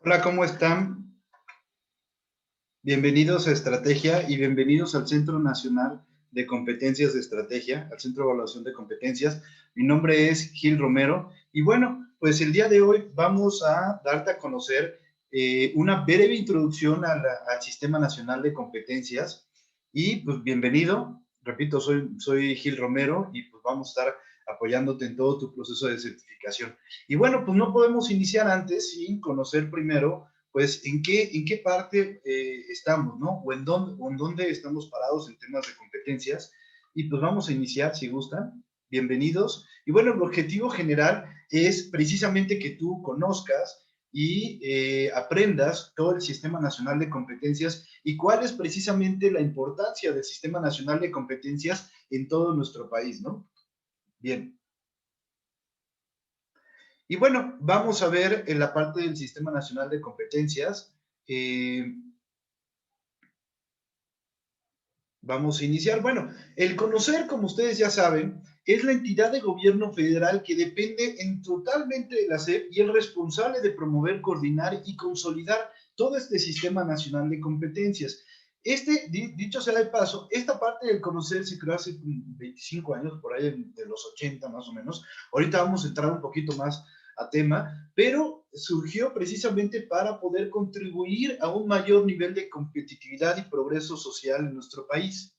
Hola, ¿cómo están? Bienvenidos a Estrategia y bienvenidos al Centro Nacional de Competencias de Estrategia, al Centro de Evaluación de Competencias. Mi nombre es Gil Romero y bueno, pues el día de hoy vamos a darte a conocer una breve introducción al Sistema Nacional de Competencias y pues bienvenido. Repito, soy Gil Romero y pues vamos a estar apoyándote en todo tu proceso de certificación. Y bueno, pues no podemos iniciar antes sin conocer primero pues en qué parte estamos, ¿no? O en dónde estamos parados en temas de competencias. Y pues vamos a iniciar, si gustan. Bienvenidos. Y bueno, el objetivo general es precisamente que tú conozcas y aprendas todo el Sistema Nacional de Competencias y cuál es precisamente la importancia del Sistema Nacional de Competencias en todo nuestro país, ¿no? Bien. Y bueno, vamos a ver en la parte del Sistema Nacional de Competencias. Vamos a iniciar. Bueno, el CONOCER, como ustedes ya saben, es la entidad de gobierno federal que depende totalmente de la SEP y es responsable de promover, coordinar y consolidar todo este sistema nacional de competencias. Dicho sea de paso, esta parte del CONOCER se creó hace 25 años, por ahí de los 80 más o menos. Ahorita vamos a entrar un poquito más a tema, pero surgió precisamente para poder contribuir a un mayor nivel de competitividad y progreso social en nuestro país.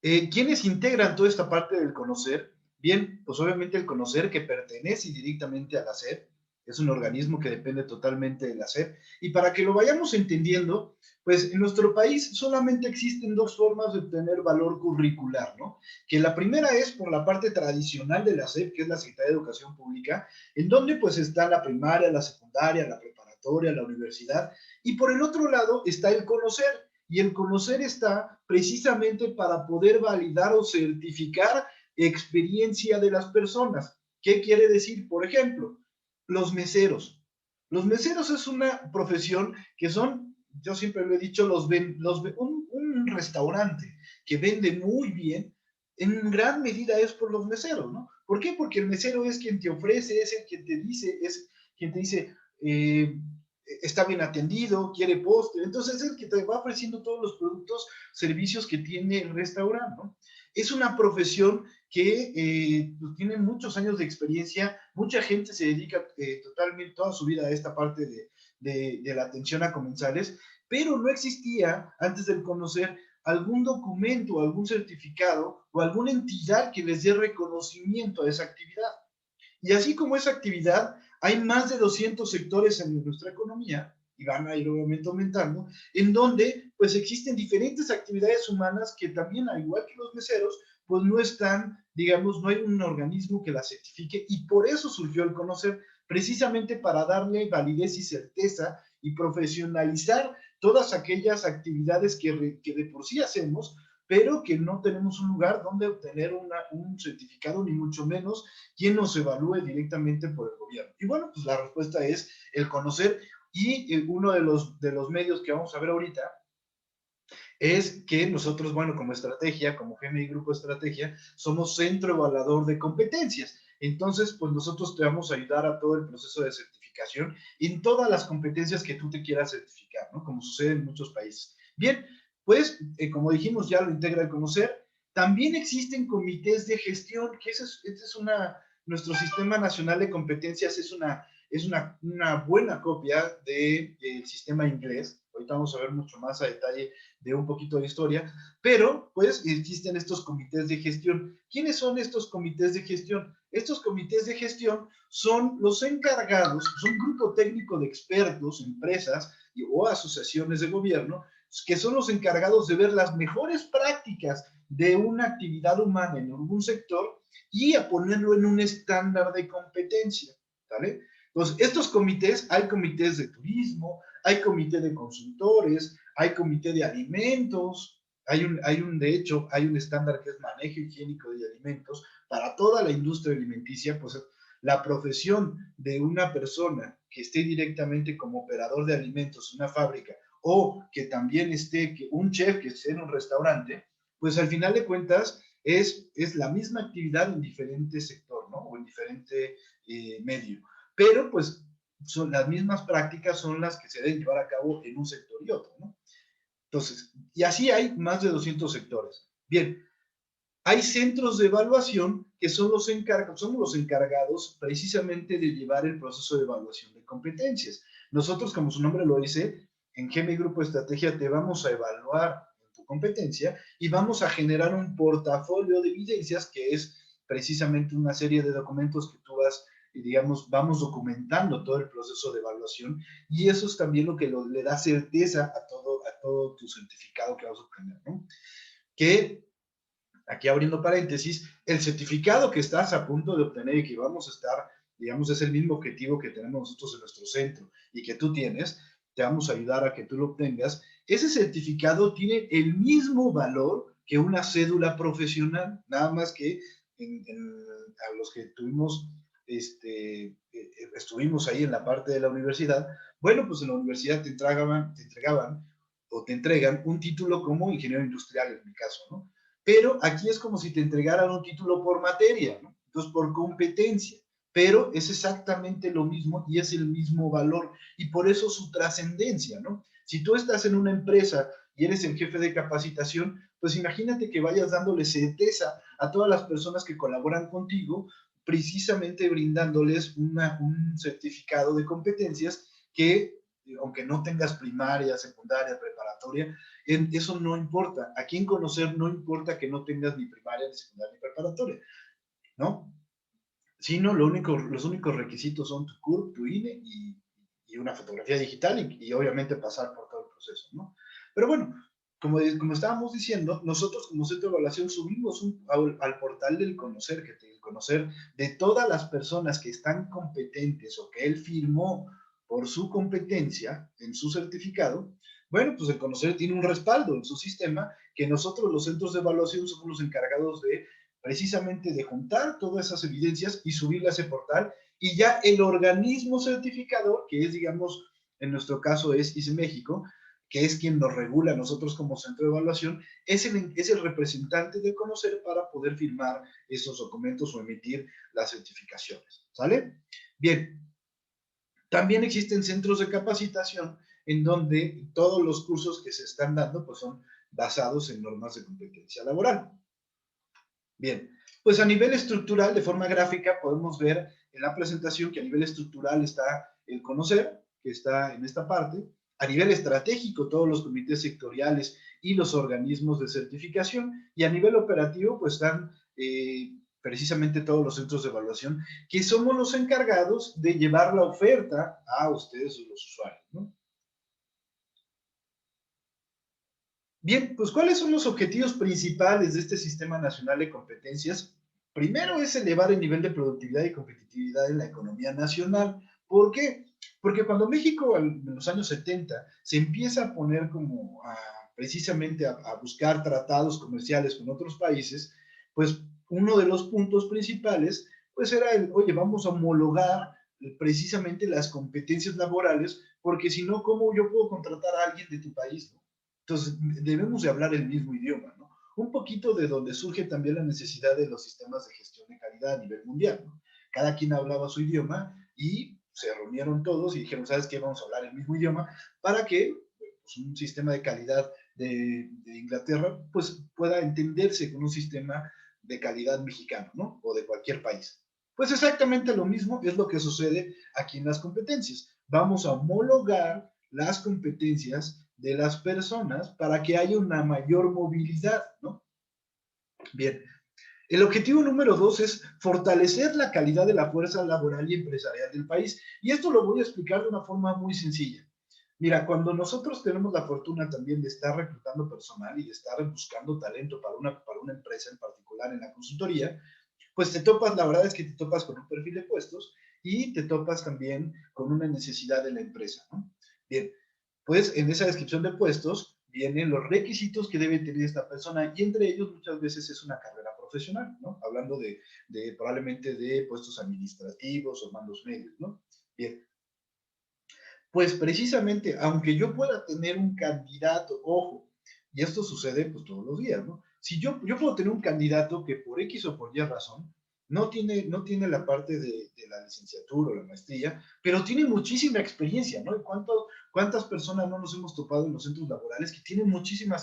¿Quiénes integran toda esta parte del CONOCER? Bien, pues obviamente el CONOCER, que pertenece directamente a la SEP, es un organismo que depende totalmente de la SEP, y para que lo vayamos entendiendo, pues en nuestro país solamente existen dos formas de obtener valor curricular, ¿no? Que la primera es por la parte tradicional de la SEP, que es la Secretaría de Educación Pública, en donde pues está la primaria, la secundaria, la preparatoria, la universidad, y por el otro lado está el CONOCER, y el conocer está precisamente para poder validar o certificar experiencia de las personas. ¿Qué quiere decir? Por ejemplo, los meseros. Los meseros es una profesión que son, yo siempre lo he dicho, un restaurante que vende muy bien, en gran medida es por los meseros, ¿no? ¿Por qué? Porque el mesero es quien te ofrece, es el quien te dice, es quien te dice, está bien atendido, quiere postre, entonces es el que te va ofreciendo todos los productos, servicios que tiene el restaurante, ¿no? Es una profesión que pues, tiene muchos años de experiencia, mucha gente se dedica totalmente toda su vida a esta parte de la atención a comensales, pero no existía antes del conocer algún documento, algún certificado o alguna entidad que les dé reconocimiento a esa actividad. Y así como esa actividad, hay más de 200 sectores en nuestra economía, y van a ir obviamente aumentando, en donde pues existen diferentes actividades humanas que también, al igual que los meseros, pues no están, digamos, no hay un organismo que las certifique, y por eso surgió el conocer, precisamente para darle validez y certeza y profesionalizar todas aquellas actividades que de por sí hacemos, pero que no tenemos un lugar donde obtener un certificado, ni mucho menos quien nos evalúe directamente por el gobierno. Y bueno, pues la respuesta es el conocer, y uno de los medios que vamos a ver ahorita es que nosotros, bueno, como estrategia, como GMI Grupo Estrategia, somos centro evaluador de competencias. Entonces, pues nosotros te vamos a ayudar a todo el proceso de certificación en todas las competencias que tú te quieras certificar, ¿no? Como sucede en muchos países. Bien, pues, como dijimos, ya lo integra el conocer. También existen comités de gestión, que nuestro Sistema Nacional de Competencias es una buena copia del sistema inglés. Ahorita vamos a ver mucho más a detalle de un poquito de historia, pero pues existen estos comités de gestión. ¿Quiénes son estos comités de gestión? Estos comités de gestión son los encargados, son un grupo técnico de expertos, empresas o asociaciones de gobierno, que son los encargados de ver las mejores prácticas de una actividad humana en algún sector y a ponerlo en un estándar de competencia, ¿vale? Entonces, estos comités, hay comités de turismo, hay comité de consultores, hay comité de alimentos, de hecho, hay un estándar que es manejo higiénico de alimentos para toda la industria alimenticia, pues la profesión de una persona que esté directamente como operador de alimentos en una fábrica o que también un chef que esté en un restaurante, pues al final de cuentas es la misma actividad en diferente sector, ¿no? O en diferente medio. Pero pues son las mismas prácticas son las que se deben llevar a cabo en un sector y otro, ¿no? Entonces, y así hay más de 200 sectores. Bien, hay centros de evaluación que son somos los encargados precisamente de llevar el proceso de evaluación de competencias. Nosotros, como su nombre lo dice, en GM Grupo Estrategia te vamos a evaluar tu competencia y vamos a generar un portafolio de evidencias que es precisamente una serie de documentos que tú vas, y digamos, vamos documentando todo el proceso de evaluación y eso es también lo que le da certeza a todo tu certificado que vas a obtener, ¿no? Que aquí abriendo paréntesis, el certificado que estás a punto de obtener y que vamos a estar, digamos, es el mismo objetivo que tenemos nosotros en nuestro centro y que tú tienes, te vamos a ayudar a que tú lo obtengas. Ese certificado tiene el mismo valor que una cédula profesional, nada más que a los que tuvimos, estuvimos ahí en la parte de la universidad, bueno, pues en la universidad te entregaban o te entregan un título como ingeniero industrial en mi caso, ¿no? Pero aquí es como si te entregaran un título por materia, ¿no? Entonces, por competencia, pero es exactamente lo mismo y es el mismo valor y por eso su trascendencia, ¿no? Si tú estás en una empresa y eres el jefe de capacitación, pues imagínate que vayas dándole certeza a todas las personas que colaboran contigo, precisamente brindándoles un certificado de competencias que, aunque no tengas primaria, secundaria, preparatoria, eso no importa. Aquí en Conocer no importa que no tengas ni primaria, ni secundaria, ni preparatoria, ¿no? Sino los únicos requisitos son tu CURP, tu INE y una fotografía digital y obviamente pasar por todo el proceso, ¿no? Pero bueno, como estábamos diciendo, nosotros como centro de evaluación subimos al portal del Conocer, el Conocer de todas las personas que están competentes o que él firmó por su competencia en su certificado. Bueno, pues el Conocer tiene un respaldo en su sistema que nosotros los centros de evaluación somos los encargados de precisamente de juntar todas esas evidencias y subirlas a ese portal y ya el organismo certificador, que es, digamos, en nuestro caso es ICE México, que es quien nos regula a nosotros como centro de evaluación, es el representante de Conocer para poder firmar esos documentos o emitir las certificaciones, ¿sale? Bien, también existen centros de capacitación en donde todos los cursos que se están dando pues son basados en normas de competencia laboral. Bien, pues a nivel estructural, de forma gráfica, podemos ver en la presentación que a nivel estructural está el Conocer, que está en esta parte. A nivel estratégico, todos los comités sectoriales y los organismos de certificación. Y a nivel operativo, pues están precisamente todos los centros de evaluación, que somos los encargados de llevar la oferta a ustedes, los usuarios, ¿no? Bien, pues ¿cuáles son los objetivos principales de este Sistema Nacional de Competencias? Primero es elevar el nivel de productividad y competitividad en la economía nacional. ¿Por qué? Porque cuando México en los años 70 se empieza a poner como precisamente a buscar tratados comerciales con otros países, pues uno de los puntos principales pues era oye, vamos a homologar precisamente las competencias laborales, porque si no, ¿cómo yo puedo contratar a alguien de tu país, ¿no? Entonces, debemos de hablar el mismo idioma, ¿no? Un poquito de donde surge también la necesidad de los sistemas de gestión de calidad a nivel mundial, ¿no? Cada quien hablaba su idioma y se reunieron todos y dijeron, ¿sabes qué? Vamos a hablar el mismo idioma para que pues, un sistema de calidad de Inglaterra pues pueda entenderse con un sistema de calidad mexicano, ¿no? O de cualquier país. Pues exactamente lo mismo es lo que sucede aquí en las competencias. Vamos a homologar las competencias de las personas para que haya una mayor movilidad, ¿no? Bien, el objetivo número 2 es fortalecer la calidad de la fuerza laboral y empresarial del país. Y esto lo voy a explicar de una forma muy sencilla. Mira, cuando nosotros tenemos la fortuna también de estar reclutando personal y de estar buscando talento para una empresa en particular en la consultoría, pues te topas, la verdad es que te topas con un perfil de puestos y te topas también con una necesidad de la empresa, ¿no? Bien, pues en esa descripción de puestos vienen los requisitos que debe tener esta persona y entre ellos muchas veces es una carrera profesional, ¿no? Hablando de probablemente de puestos administrativos o mandos medios, ¿no? Bien, pues precisamente, aunque yo pueda tener un candidato, ojo, y esto sucede pues todos los días, ¿no? Si yo puedo tener un candidato que por X o por Y razón no tiene la parte de la licenciatura o la maestría, pero tiene muchísima experiencia, ¿no? ¿Cuántas personas no nos hemos topado en los centros laborales que tienen muchísima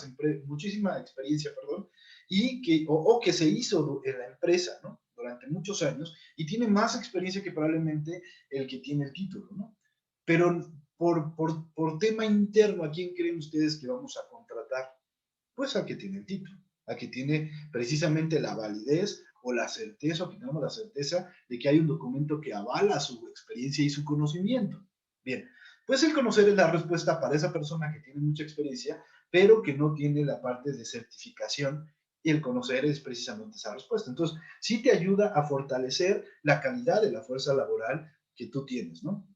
experiencia, perdón, y o que se hizo en la empresa, ¿no? Durante muchos años, y tiene más experiencia que probablemente el que tiene el título, ¿no? Pero por tema interno, ¿a quién creen ustedes que vamos a contratar? Pues a que tiene el título, a que tiene precisamente la validez o la certeza, o que tenemos la certeza de que hay un documento que avala su experiencia y su conocimiento. Bien, pues el conocer es la respuesta para esa persona que tiene mucha experiencia, pero que no tiene la parte de certificación, y el conocer es precisamente esa respuesta. Entonces, sí te ayuda a fortalecer la calidad de la fuerza laboral que tú tienes, ¿no?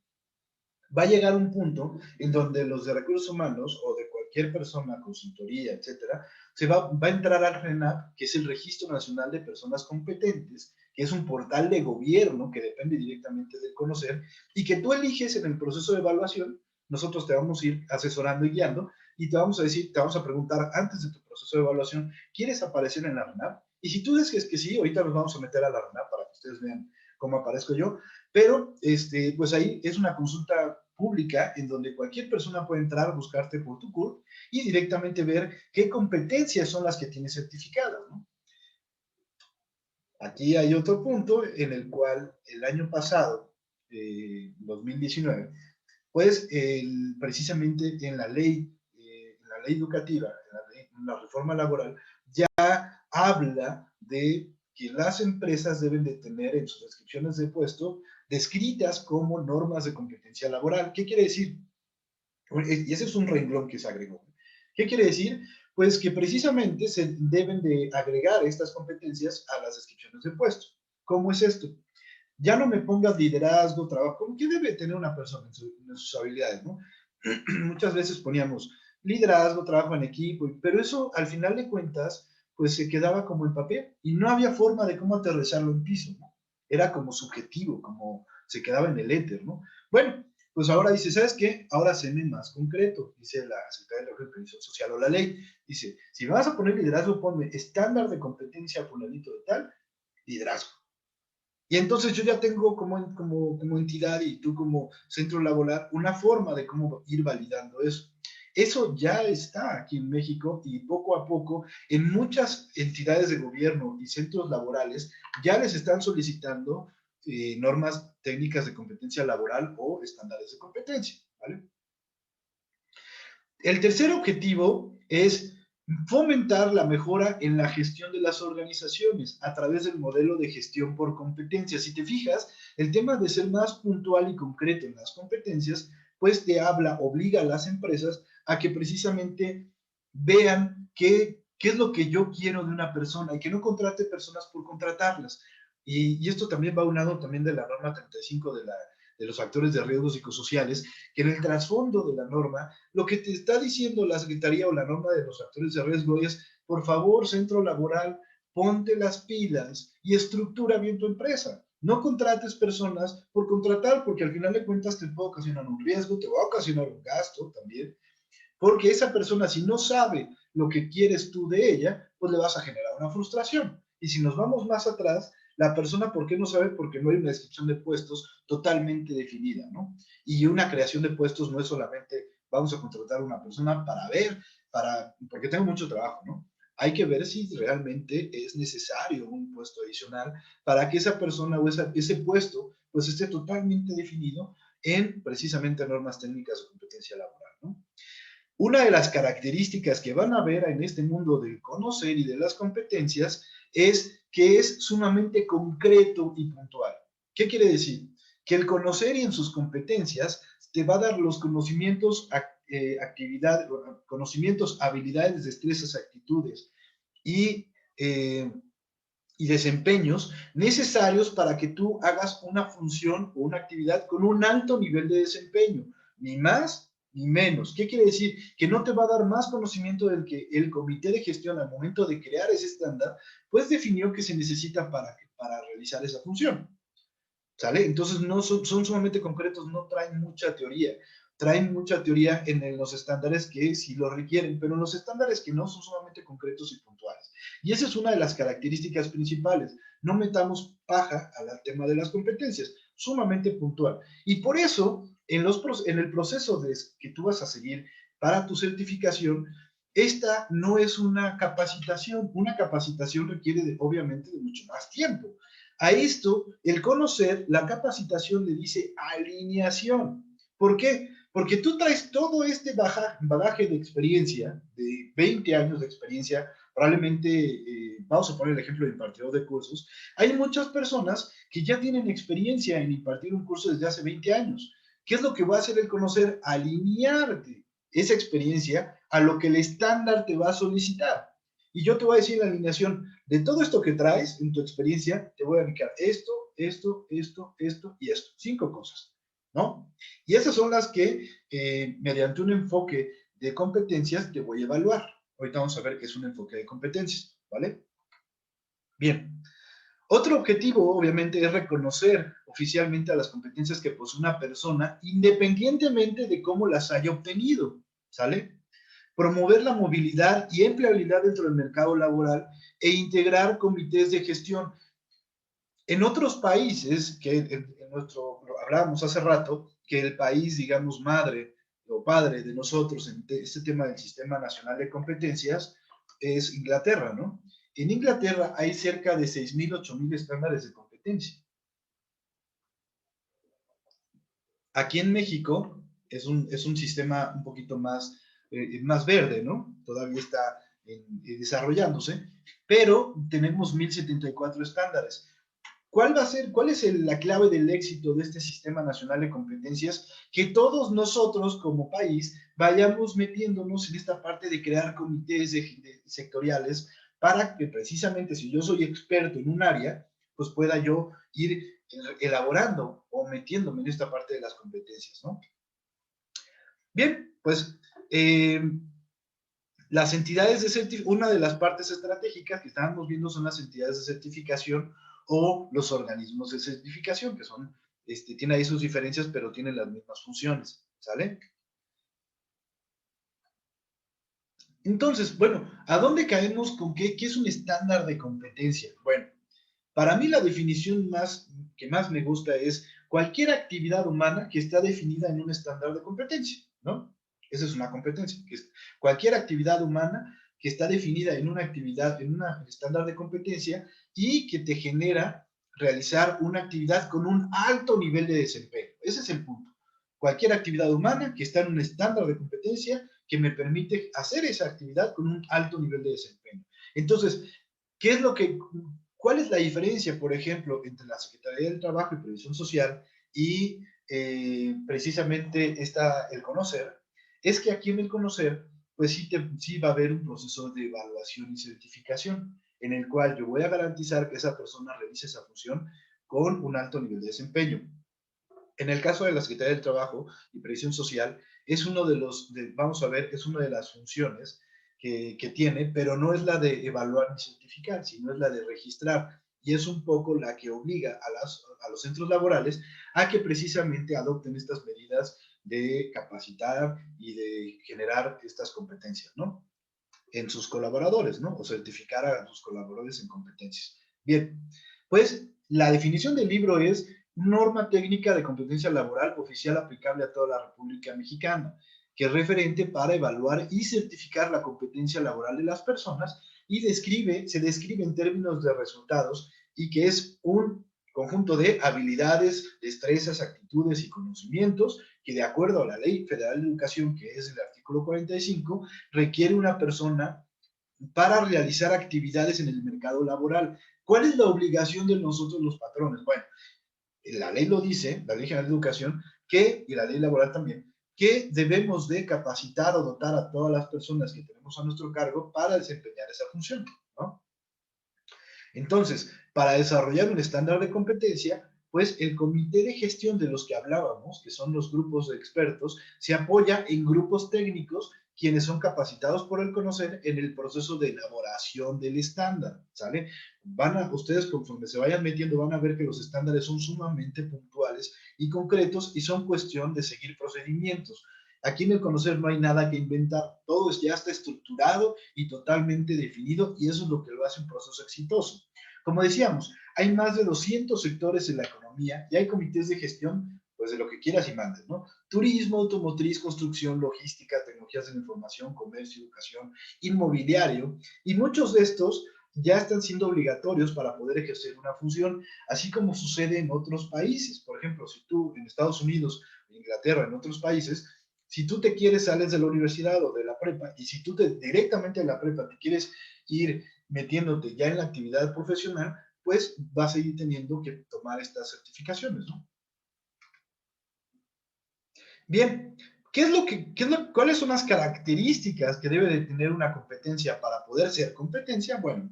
Va a llegar un punto en donde los de recursos humanos o de cualquier persona, consultoría, etcétera, va a entrar al RENAP, que es el Registro Nacional de Personas Competentes, que es un portal de gobierno que depende directamente del conocer, y que tú eliges en el proceso de evaluación. Nosotros te vamos a ir asesorando y guiando, y te vamos a decir, te vamos a preguntar antes de tu proceso de evaluación, ¿quieres aparecer en la RENAP? Y si tú dices que sí, ahorita nos vamos a meter a la RENAP para que ustedes vean cómo aparezco yo, pero pues ahí es una consulta pública en donde cualquier persona puede entrar, buscarte por tu CURP y directamente ver qué competencias son las que tienes certificadas, ¿no? Aquí hay otro punto en el cual el año pasado, 2019, pues precisamente en la ley educativa, en la reforma laboral, ya habla de que las empresas deben de tener en sus descripciones de puesto descritas como normas de competencia laboral. ¿Qué quiere decir? Y ese es un renglón que se agregó. ¿Qué quiere decir? Pues que precisamente se deben de agregar estas competencias a las descripciones de puesto. ¿Cómo es esto? Ya no me pongas liderazgo, trabajo, ¿qué debe tener una persona en sus habilidades, no? Muchas veces poníamos liderazgo, trabajo en equipo, pero eso al final de cuentas, pues se quedaba como en papel y no había forma de cómo aterrizarlo en piso, ¿no? Era como subjetivo, como se quedaba en el éter, ¿no? Bueno, pues ahora dice, ¿sabes qué? Ahora se me más concreto, dice la Secretaría de Previsión Social o la ley. Dice, si me vas a poner liderazgo, ponme estándar de competencia fulanito de tal, liderazgo. Y entonces yo ya tengo como entidad y tú como centro laboral una forma de cómo ir validando eso. Eso ya está aquí en México y poco a poco en muchas entidades de gobierno y centros laborales ya les están solicitando normas técnicas de competencia laboral o estándares de competencia, ¿vale? El tercer objetivo es fomentar la mejora en la gestión de las organizaciones a través del modelo de gestión por competencias. Si te fijas, el tema de ser más puntual y concreto en las competencias, pues obliga a las empresas a que precisamente vean qué es lo que yo quiero de una persona y que no contrate personas por contratarlas. Y esto también va unado también de la norma 35 de los factores de riesgo psicosociales, que en el trasfondo de la norma lo que te está diciendo la Secretaría o la norma de los factores de riesgo es, por favor, centro laboral, ponte las pilas y estructura bien tu empresa. No contrates personas por contratar, porque al final de cuentas te puede ocasionar un riesgo, te va a ocasionar un gasto también, porque esa persona, si no sabe lo que quieres tú de ella, pues le vas a generar una frustración. Y si nos vamos más atrás, la persona, ¿por qué no sabe? Porque no hay una descripción de puestos totalmente definida, ¿no? Y una creación de puestos no es solamente vamos a contratar a una persona para ver, porque tengo mucho trabajo, ¿no? Hay que ver si realmente es necesario un puesto adicional para que esa persona o ese puesto pues esté totalmente definido en precisamente normas técnicas de competencia laboral, ¿no? Una de las características que van a ver en este mundo del conocer y de las competencias es que es sumamente concreto y puntual. ¿Qué quiere decir? Que el conocer y en sus competencias te va a dar los conocimientos, conocimientos, habilidades, destrezas, actitudes y, eh, y desempeños necesarios para que tú hagas una función o una actividad con un alto nivel de desempeño, ni más ni menos. ¿Qué quiere decir? Que no te va a dar más conocimiento del que el comité de gestión al momento de crear ese estándar, pues definió que se necesita para realizar esa función. ¿Sale? Entonces no son sumamente concretos, no traen mucha teoría en los estándares que sí lo requieren, pero en los estándares que no son sumamente concretos y puntuales. Y esa es una de las características principales. no metamos paja al tema de las competencias, sumamente puntual. Y por eso, en el proceso que tú vas a seguir para tu certificación, esta no es una capacitación requiere obviamente de mucho más tiempo. A esto, el conocer, la capacitación le dice alineación. ¿Por qué? Porque tú traes todo este bagaje de experiencia, de 20 años de experiencia, probablemente, vamos a poner el ejemplo de impartidor de cursos, hay muchas personas que ya tienen experiencia en impartir un curso desde hace 20 años. ¿Qué es lo que va a hacer el conocer? Alinearte esa experiencia a lo que el estándar te va a solicitar. Y yo te voy a decir la alineación de todo esto que traes en tu experiencia, te voy a indicar esto, esto, esto, esto y esto. 5 cosas, ¿no? Y esas son las que, mediante un enfoque de competencias, te voy a evaluar. Ahorita vamos a ver qué es un enfoque de competencias, ¿vale? Bien. Otro objetivo, obviamente, es reconocer oficialmente a las competencias que posee una persona, independientemente de cómo las haya obtenido, ¿sale? Promover la movilidad y empleabilidad dentro del mercado laboral e integrar comités de gestión. En otros países, que en nuestro, hablábamos hace rato, que el país, digamos, madre o padre de nosotros en este tema del Sistema Nacional de Competencias es Inglaterra, ¿no? En Inglaterra hay cerca de 6.000, 8.000 estándares de competencia. Aquí en México es un sistema un poquito más verde, ¿no? Todavía está desarrollándose, pero tenemos 1.074 estándares. ¿Cuál es la clave del éxito de este Sistema Nacional de Competencias? Que todos nosotros como país vayamos metiéndonos en esta parte de crear comités sectoriales para que precisamente si yo soy experto en un área, pues pueda yo ir elaborando o metiéndome en esta parte de las competencias, ¿no? Bien, pues las entidades de certificación, una de las partes estratégicas que estábamos viendo son las entidades de certificación o los organismos de certificación, que son, tienen ahí sus diferencias, pero tienen las mismas funciones, ¿sale? Entonces, bueno, ¿a dónde caemos con qué es un estándar de competencia? Bueno, para mí la definición que más me gusta es cualquier actividad humana que está definida en un estándar de competencia, ¿no? Esa es una competencia, que es cualquier actividad humana que está definida en una actividad, en un estándar de competencia y que te genera realizar una actividad con un alto nivel de desempeño. Ese es el punto. Cualquier actividad humana que está en un estándar de competencia que me permite hacer esa actividad con un alto nivel de desempeño. Entonces, ¿qué es lo que ¿cuál es la diferencia, por ejemplo, entre la Secretaría del Trabajo y Previsión Social y precisamente el conocer? Es que aquí en el conocer, pues sí va a haber un proceso de evaluación y certificación, en el cual yo voy a garantizar que esa persona realice esa función con un alto nivel de desempeño. En el caso de la Secretaría del Trabajo y Previsión Social, es uno de vamos a ver, es una de las funciones que tiene, pero no es la de evaluar ni certificar, sino es la de registrar. Y es un poco la que obliga a los centros laborales a que precisamente adopten estas medidas de capacitar y de generar estas competencias, ¿no? En sus colaboradores, ¿no? O certificar a sus colaboradores en competencias. Bien, pues la definición del libro es norma técnica de competencia laboral oficial aplicable a toda la República Mexicana, que es referente para evaluar y certificar la competencia laboral de las personas y se describe en términos de resultados y que es un conjunto de habilidades, destrezas, actitudes y conocimientos que de acuerdo a la Ley Federal de Educación, que es el artículo 45, requiere una persona para realizar actividades en el mercado laboral. ¿Cuál es la obligación de nosotros los patrones? Bueno, la ley lo dice, la Ley General de Educación, y la ley laboral también, que debemos de capacitar o dotar a todas las personas que tenemos a nuestro cargo para desempeñar esa función, ¿no? Entonces, para desarrollar un estándar de competencia, pues el comité de gestión de los que hablábamos, que son los grupos de expertos, se apoya en grupos técnicos quienes son capacitados por el conocer en el proceso de elaboración del estándar, ¿sale? Ustedes conforme se vayan metiendo van a ver que los estándares son sumamente puntuales y concretos y son cuestión de seguir procedimientos. Aquí en el conocer no hay nada que inventar, ya está estructurado y totalmente definido y eso es lo que lo hace un proceso exitoso. Como decíamos, hay más de 200 sectores en la economía y hay comités de gestión, pues de lo que quieras y mandes, ¿no? Turismo, automotriz, construcción, logística, tecnologías de la información, comercio, educación, inmobiliario, y muchos de estos ya están siendo obligatorios para poder ejercer una función, así como sucede en otros países. Por ejemplo, si tú en Estados Unidos, en Inglaterra, en otros países, si tú te quieres, sales de la universidad o de la prepa, y si tú directamente de la prepa te quieres ir metiéndote ya en la actividad profesional, pues vas a ir teniendo que tomar estas certificaciones, ¿no? Bien, ¿cuáles son las características que debe de tener una competencia para poder ser competencia? Bueno,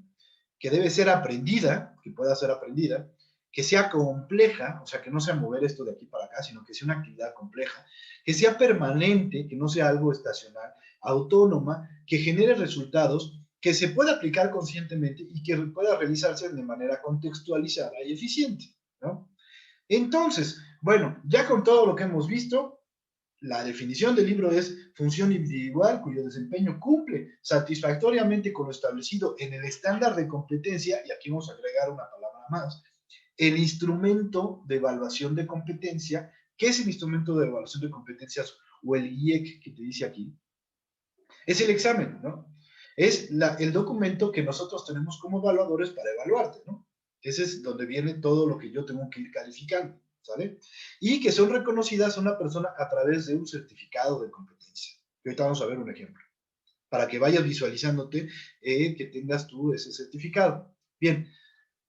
que debe ser aprendida, que pueda ser aprendida, que sea compleja, o sea, que no sea mover esto de aquí para acá, sino que sea una actividad compleja, que sea permanente, que no sea algo estacional, autónoma, que genere resultados, que se pueda aplicar conscientemente y que pueda realizarse de manera contextualizada y eficiente, ¿no? Entonces, bueno, ya con todo lo que hemos visto, la definición del libro es función individual cuyo desempeño cumple satisfactoriamente con lo establecido en el estándar de competencia, y aquí vamos a agregar una palabra más, el instrumento de evaluación de competencia. ¿Qué es el instrumento de evaluación de competencias o el IEC que te dice aquí? Es el examen, ¿no? Es el documento que nosotros tenemos como evaluadores para evaluarte, ¿no? Ese es donde viene todo lo que yo tengo que ir calificando, ¿sale? Y que son reconocidas a una persona a través de un certificado de competencia. Y ahorita vamos a ver un ejemplo, para que vayas visualizándote que tengas tú ese certificado. Bien,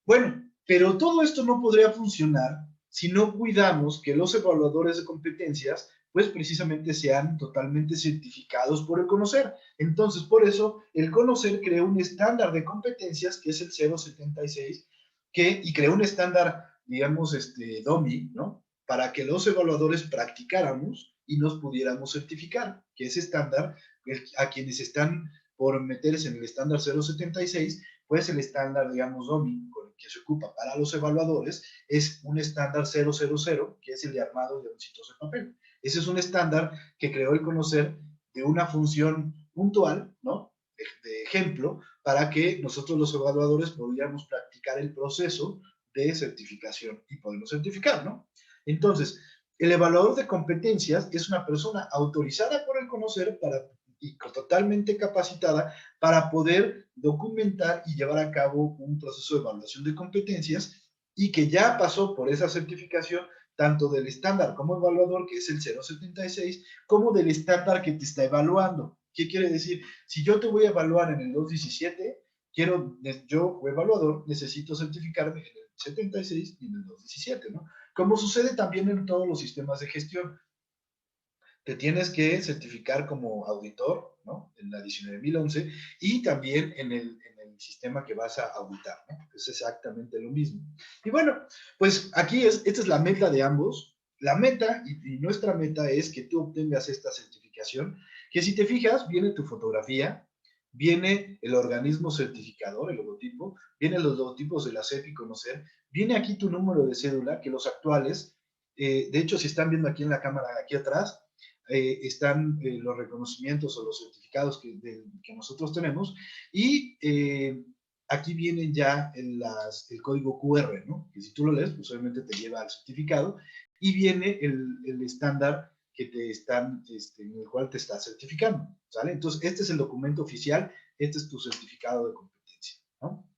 bueno, pero todo esto no podría funcionar si no cuidamos que los evaluadores de competencias, pues precisamente sean totalmente certificados por el conocer. Entonces, por eso, el conocer creó un estándar de competencias, que es el 076, y creó un estándar, digamos, DOMI, ¿no? Para que los evaluadores practicáramos y nos pudiéramos certificar, que ese estándar, a quienes están por meterse en el estándar 076, pues el estándar, digamos, DOMI, con el que se ocupa para los evaluadores, es un estándar 000, que es el de armado de bolsitos de papel. Ese es un estándar que creó el conocer de una función puntual, ¿no? De ejemplo, para que nosotros los evaluadores pudiéramos practicar el proceso de certificación y poderlo certificar, ¿no? Entonces, el evaluador de competencias es una persona autorizada por el conocer y totalmente capacitada para poder documentar y llevar a cabo un proceso de evaluación de competencias y que ya pasó por esa certificación tanto del estándar como evaluador, que es el 076, como del estándar que te está evaluando. ¿Qué quiere decir? Si yo te voy a evaluar en el 217, yo, evaluador, necesito certificarme en el 76 y en el 217, ¿no? Como sucede también en todos los sistemas de gestión. Te tienes que certificar como auditor, ¿no? En la 19011 y también en el sistema que vas a auditar, ¿no? Es exactamente lo mismo. Y bueno, pues aquí esta es la meta de ambos. La meta y nuestra meta es que tú obtengas esta certificación, que si te fijas, viene tu fotografía, viene el organismo certificador, el logotipo, vienen los logotipos de la CEP y Conocer, viene aquí tu número de cédula, que los actuales, de hecho, si están viendo aquí en la cámara, aquí atrás, están los reconocimientos o los certificados que nosotros tenemos y aquí vienen ya el código QR, ¿no? Que si tú lo lees, pues obviamente te lleva al certificado y viene el estándar que te están, en el cual te está certificando, ¿sale? Entonces, este es el documento oficial, este es tu certificado de competencia, ¿no?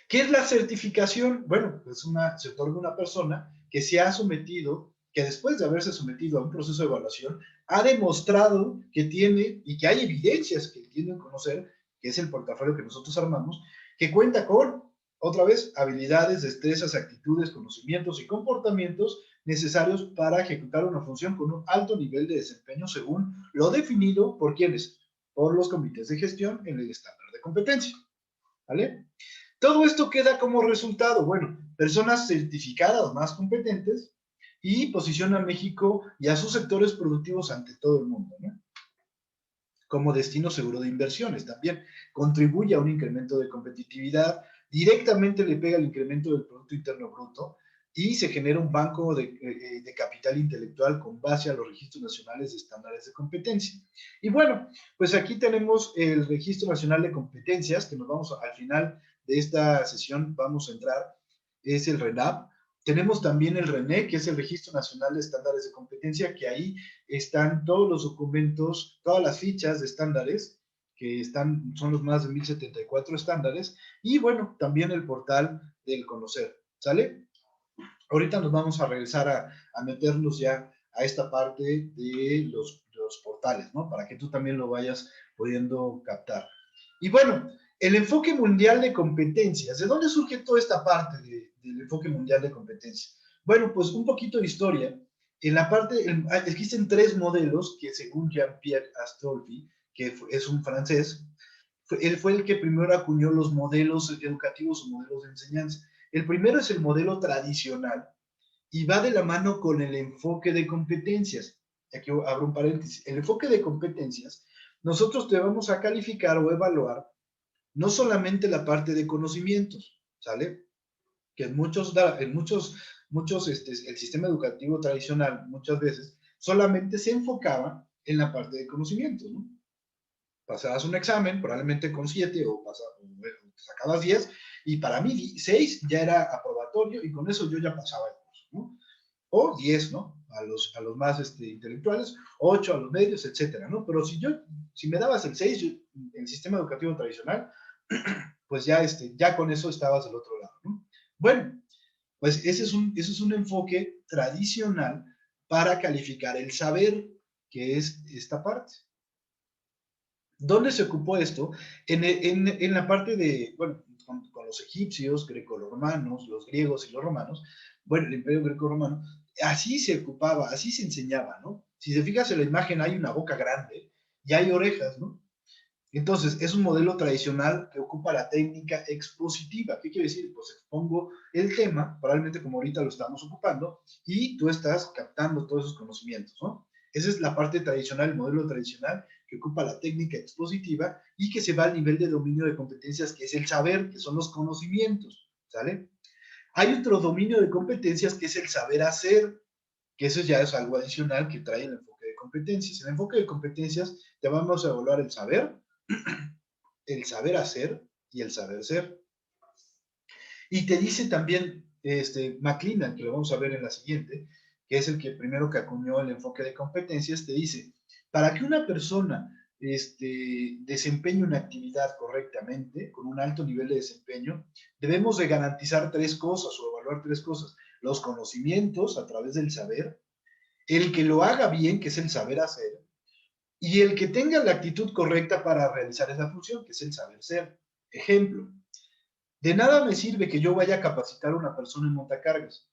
¿Qué es la certificación? Bueno, se otorga a una persona que se ha sometido, que después de haberse sometido a un proceso de evaluación, ha demostrado que tiene y que hay evidencias que tienen conocer, que es el portafolio que nosotros armamos, que cuenta con, otra vez, habilidades, destrezas, actitudes, conocimientos y comportamientos necesarios para ejecutar una función con un alto nivel de desempeño según lo definido por quienes, por los comités de gestión en el estándar de competencia. ¿Vale? Todo esto queda como resultado, bueno, personas certificadas más competentes y posiciona a México y a sus sectores productivos ante todo el mundo, ¿no? Como destino seguro de inversiones también. Contribuye a un incremento de competitividad, directamente le pega el incremento del Producto Interno Bruto y se genera un banco de capital intelectual con base a los registros nacionales de estándares de competencia. Y bueno, pues aquí tenemos el Registro Nacional de Competencias, que nos vamos al final de esta sesión vamos a entrar es el RENAP. Tenemos también el RENE, que es el Registro Nacional de Estándares de Competencia, que ahí están todos los documentos, todas las fichas de estándares, que son los más de 1074 estándares, y bueno, también el portal del conocer, ¿sale? Ahorita nos vamos a regresar a meternos ya a esta parte de los portales, ¿no? Para que tú también lo vayas pudiendo captar. Y bueno, el enfoque mundial de competencias. ¿De dónde surge toda esta parte del enfoque mundial de competencias? Bueno, pues un poquito de historia. En la parte, existen tres modelos que según Jean-Pierre Astolfi, que es un francés, él fue el que primero acuñó los modelos educativos o modelos de enseñanza. El primero es el modelo tradicional y va de la mano con el enfoque de competencias. Aquí abro un paréntesis. El enfoque de competencias, nosotros te vamos a calificar o evaluar no solamente la parte de conocimientos, ¿sale? Que en muchos el sistema educativo tradicional muchas veces solamente se enfocaba en la parte de conocimientos, ¿no? Pasabas un examen, probablemente con 7 o sacabas 10, y para mí 6 ya era aprobatorio y con eso yo ya pasaba el curso, ¿no? O 10, ¿no? A los más intelectuales, 8 a los medios, etcétera, ¿no? Pero si me dabas el 6, el sistema educativo tradicional, pues ya con eso estabas del otro lado, ¿no? Bueno, pues ese es un enfoque tradicional para calificar el saber, que es esta parte. ¿Dónde se ocupó esto? En la parte de, bueno, con los egipcios, grecorromanos, los griegos y los romanos, bueno, el imperio grecorromano, así se ocupaba, así se enseñaba, ¿no? Si te fijas en la imagen, hay una boca grande y hay orejas, ¿no? Entonces, es un modelo tradicional que ocupa la técnica expositiva. ¿Qué quiere decir? Pues expongo el tema, probablemente como ahorita lo estamos ocupando, y tú estás captando todos esos conocimientos, ¿no? Esa es la parte tradicional, el modelo tradicional que ocupa la técnica expositiva y que se va al nivel de dominio de competencias, que es el saber, que son los conocimientos, ¿sale? Hay otro dominio de competencias que es el saber hacer, que eso ya es algo adicional que trae el enfoque de competencias. En el enfoque de competencias te vamos a evaluar el saber, el saber hacer y el saber ser. Y te dice también McLennan, que lo vamos a ver en la siguiente, que es el que primero que acuñó el enfoque de competencias, te dice, para que una persona desempeñe una actividad correctamente, con un alto nivel de desempeño, debemos de garantizar tres cosas o evaluar tres cosas. Los conocimientos a través del saber, el que lo haga bien, que es el saber hacer, y el que tenga la actitud correcta para realizar esa función, que es el saber ser. Ejemplo, de nada me sirve que yo vaya a capacitar a una persona en montacargas,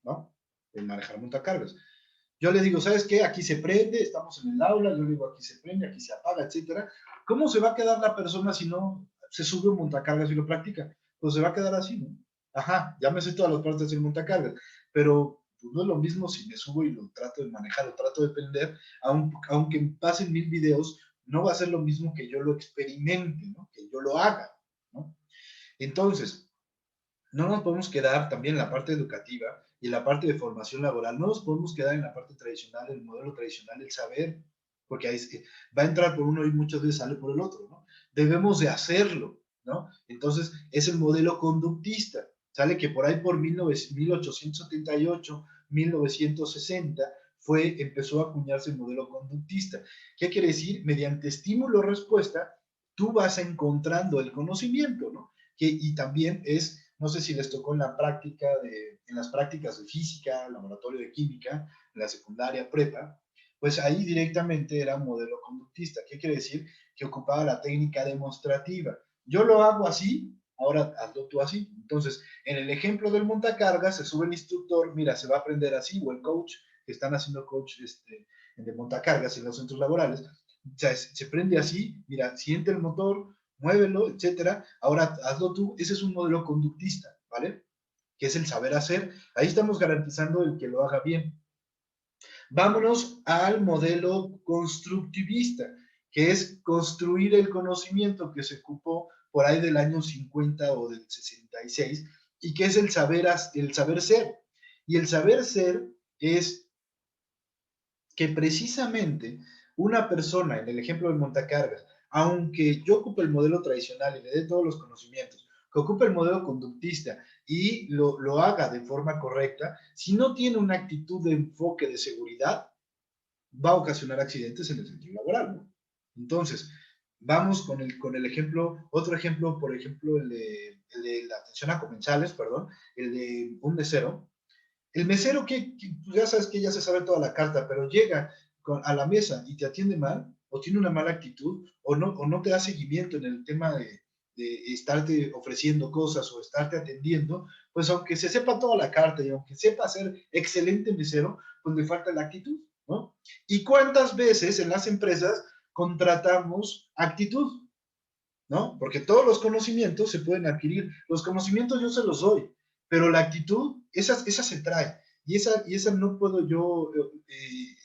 ¿no? En manejar montacargas. Yo le digo, ¿sabes qué? Aquí se prende, estamos en el aula, yo le digo, aquí se prende, aquí se apaga, etcétera. ¿Cómo se va a quedar la persona si no se sube un montacargas y lo practica? Pues se va a quedar así, ¿no? Ajá, ya me sé todas las partes del montacargas, pero pues, no es lo mismo si me subo y lo trato de manejar, lo trato de aprender, aunque pasen 1000 videos, no va a ser lo mismo que yo lo experimente, ¿no? Que yo lo haga, ¿no? Entonces, no nos podemos quedar también en la parte educativa y en la parte de formación laboral, no nos podemos quedar en la parte tradicional, el modelo tradicional, el saber, porque ahí va a entrar por uno y muchas veces sale por el otro, ¿no? Debemos de hacerlo, ¿no? Entonces, es el modelo conductista, sale que por ahí por 1878, 1960, empezó a acuñarse el modelo conductista. ¿Qué quiere decir? Mediante estímulo-respuesta, tú vas encontrando el conocimiento, ¿no? Y también no sé si les tocó en las prácticas de física, laboratorio de química, en la secundaria, prepa, pues ahí directamente era un modelo conductista. ¿Qué quiere decir? Que ocupaba la técnica demostrativa. Yo lo hago así, ahora hazlo tú así. Entonces, en el ejemplo del montacargas, se sube el instructor, mira, se va a aprender así, o el coach, que están haciendo coach de montacargas en los centros laborales, o sea, se prende así, mira, siente el motor, muévelo, etcétera. Ahora hazlo tú. Ese es un modelo conductista, ¿vale? Que es el saber hacer. Ahí estamos garantizando el que lo haga bien. Vámonos al modelo constructivista, que es construir el conocimiento, que se ocupó por ahí del año 50 o del 66, y que es el saber ser. Y el saber ser es que precisamente una persona, en el ejemplo de montacargas, aunque yo ocupe el modelo tradicional y le dé todos los conocimientos, que ocupe el modelo conductista y lo haga de forma correcta, si no tiene una actitud de enfoque de seguridad, va a ocasionar accidentes en el sentido laboral, ¿no? Entonces, vamos con el ejemplo, otro ejemplo, por ejemplo, el de la atención a comensales, perdón, el de un mesero. El mesero que pues ya sabes que ya se sabe toda la carta, pero llega a la mesa y te atiende mal, o tiene una mala actitud, o no te da seguimiento en el tema de estarte ofreciendo cosas o estarte atendiendo, pues aunque se sepa toda la carta y aunque sepa ser excelente mesero, pues le falta la actitud, ¿no? ¿Y cuántas veces en las empresas contratamos actitud? ¿No? Porque todos los conocimientos se pueden adquirir. Los conocimientos yo se los doy, pero la actitud, esa se trae. Y esa no puedo yo,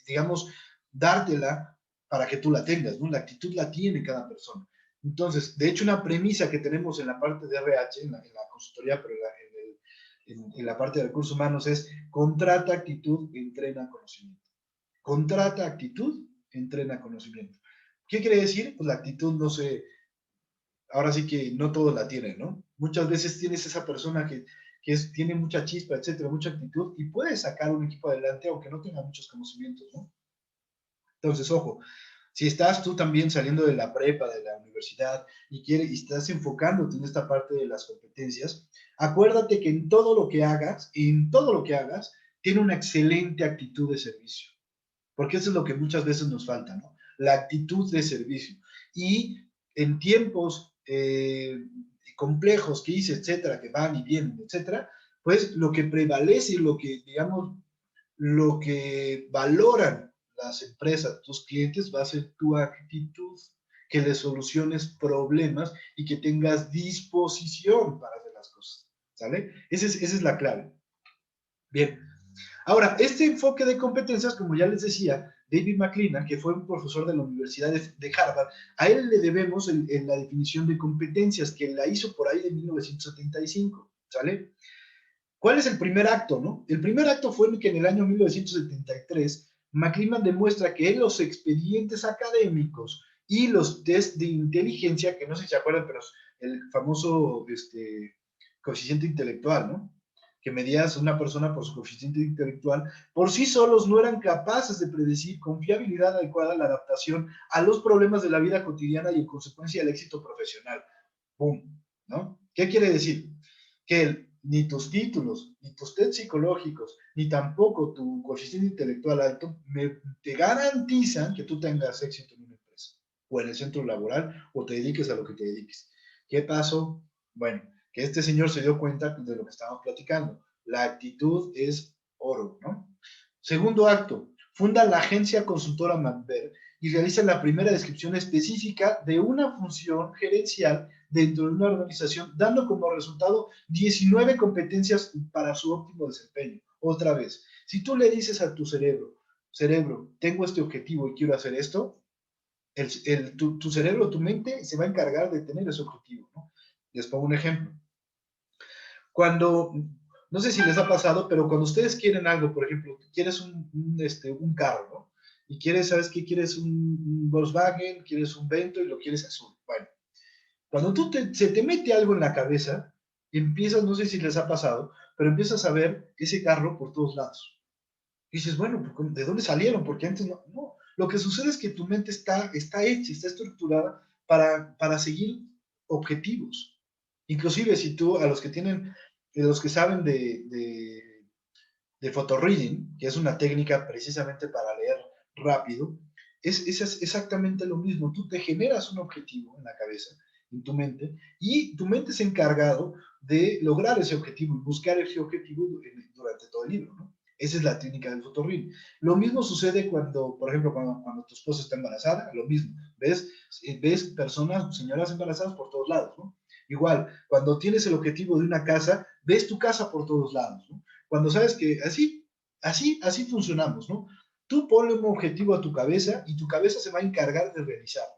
digamos, dártela para que tú la tengas, ¿no? La actitud la tiene cada persona. Entonces, de hecho, una premisa que tenemos en la parte de RH, en la consultoría, pero en la parte de recursos humanos es contrata actitud, entrena conocimiento. Contrata actitud, entrena conocimiento. ¿Qué quiere decir? Pues la actitud no se, ahora sí que no todos la tienen, ¿no? Muchas veces tienes esa persona tiene mucha chispa, etcétera, mucha actitud y puede sacar un equipo adelante aunque no tenga muchos conocimientos, ¿no? Entonces, ojo, si estás tú también saliendo de la prepa, de la universidad y estás enfocándote en esta parte de las competencias, acuérdate que en todo lo que hagas, tiene una excelente actitud de servicio, porque eso es lo que muchas veces nos falta, ¿no? La actitud de servicio. Y en tiempos complejos que hice, etcétera, que van y vienen, etcétera, pues lo que prevalece y lo que, digamos, lo que valoran las empresas, tus clientes, va a ser tu actitud, que le soluciones problemas y que tengas disposición para hacer las cosas, ¿sale? Esa es la clave. Bien, ahora, este enfoque de competencias, como ya les decía, David McLennan, que fue un profesor de la Universidad de Harvard, a él le debemos en la definición de competencias, que la hizo por ahí de 1975, ¿sale? ¿Cuál es el primer acto, no? El primer acto fue que en el año 1973, McLennan demuestra que en los expedientes académicos y los test de inteligencia, que no sé si se acuerdan, pero el famoso coeficiente intelectual, ¿no? Que medías a una persona por su coeficiente intelectual, por sí solos no eran capaces de predecir con fiabilidad adecuada la adaptación a los problemas de la vida cotidiana y en consecuencia el éxito profesional. ¡Pum! ¿No? ¿Qué quiere decir? Que ni tus títulos, ni tus test psicológicos, ni tampoco tu coeficiente intelectual alto te garantizan que tú tengas éxito en una empresa o en el centro laboral o te dediques a lo que te dediques. ¿Qué pasó? Bueno, que este señor se dio cuenta de lo que estábamos platicando. La actitud es oro, ¿no? Segundo acto, funda la agencia consultora MacBear y realiza la primera descripción específica de una función gerencial dentro de una organización, dando como resultado 19 competencias para su óptimo desempeño. Otra vez, si tú le dices a tu cerebro, tengo este objetivo y quiero hacer esto, tu cerebro, tu mente se va a encargar de tener ese objetivo, ¿no? Les pongo un ejemplo. Cuando, no sé si les ha pasado, pero cuando ustedes quieren algo, por ejemplo, quieres un carro, ¿no? Y quieres, ¿sabes qué? Quieres un Volkswagen, quieres un Vento y lo quieres azul. Bueno, cuando se te mete algo en la cabeza, empiezas, no sé si les ha pasado, pero empiezas a ver ese carro por todos lados. Y dices, bueno, ¿de dónde salieron? Porque antes no. No. Lo que sucede es que tu mente está hecha, está estructurada para seguir objetivos. Inclusive si tú, a los que tienen, los que saben de photoreading, que es una técnica precisamente para leer rápido, es exactamente lo mismo. Tú te generas un objetivo en la cabeza, en tu mente, y tu mente es encargado de lograr ese objetivo y buscar ese objetivo durante todo el libro, ¿no? Esa es la técnica del photoreading. Lo mismo sucede cuando, por ejemplo, cuando tu esposa está embarazada, lo mismo. Ves personas, señoras embarazadas por todos lados, ¿no? Igual, cuando tienes el objetivo de una casa, ves tu casa por todos lados, ¿no? Cuando sabes que así funcionamos, ¿no? Tú ponle un objetivo a tu cabeza y tu cabeza se va a encargar de realizarlo.